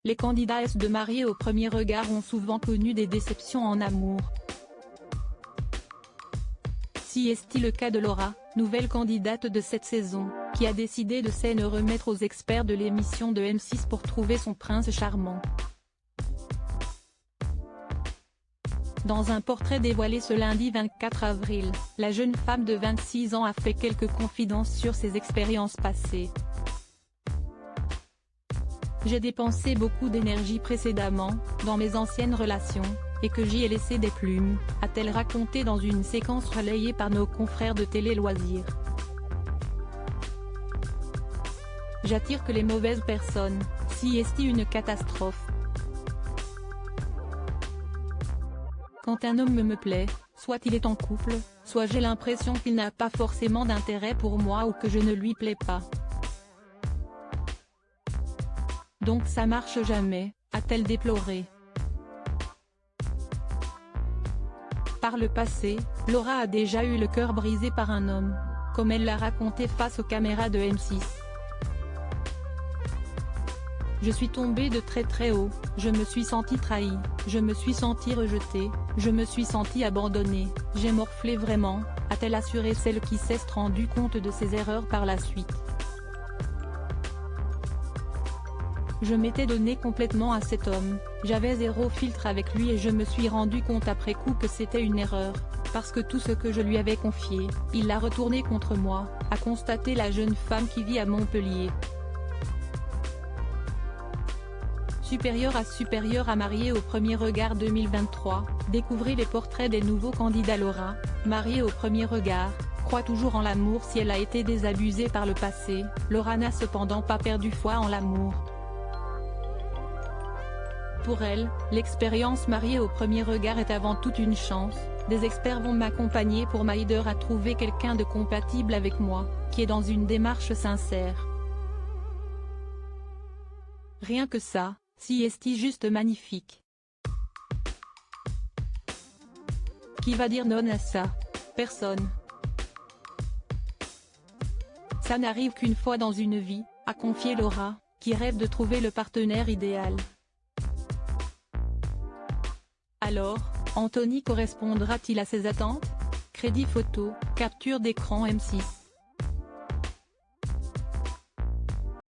Les candidats S de Mariés au premier regard ont souvent connu des déceptions en amour. Si est-il le cas de Laura, nouvelle candidate de cette saison, qui a décidé de s'en remettre aux experts de l'émission de M6 pour trouver son prince charmant. Dans un portrait dévoilé ce lundi 24 avril, la jeune femme de 26 ans a fait quelques confidences sur ses expériences passées. J'ai dépensé beaucoup d'énergie précédemment, dans mes anciennes relations, et que j'y ai laissé des plumes, a-t-elle raconté dans une séquence relayée par nos confrères de Télé Loisirs. J'attire que les mauvaises personnes, si est-il une catastrophe. Quand un homme me plaît, soit il est en couple, soit j'ai l'impression qu'il n'a pas forcément d'intérêt pour moi ou que je ne lui plais pas. Donc ça marche jamais, a-t-elle déploré. Par le passé, Laura a déjà eu le cœur brisé par un homme, comme elle l'a raconté face aux caméras de M6. Je suis tombée de très très haut, je me suis sentie trahie, je me suis sentie rejetée, je me suis sentie abandonnée, j'ai morflé vraiment, a-t-elle assuré celle qui s'est rendue compte de ses erreurs par la suite. Je m'étais donné complètement à cet homme, j'avais zéro filtre avec lui et je me suis rendu compte après coup que c'était une erreur, parce que tout ce que je lui avais confié, il l'a retourné contre moi, a constaté la jeune femme qui vit à Montpellier. Supérieur à Mariés au premier regard 2023, découvrez les portraits des nouveaux candidats. Laura, mariée au premier regard, croit toujours en l'amour si elle a été désabusée par le passé. Laura n'a cependant pas perdu foi en l'amour. Pour elle, l'expérience Mariés au premier regard est avant tout une chance. Des experts vont m'accompagner pour m'aider à trouver quelqu'un de compatible avec moi, qui est dans une démarche sincère. Rien que ça, si est-il juste magnifique. Qui va dire non à ça? Personne. Ça n'arrive qu'une fois dans une vie, a confié Laura, qui rêve de trouver le partenaire idéal. Alors, Anthony correspondra-t-il à ses attentes? Crédit photo, capture d'écran M6.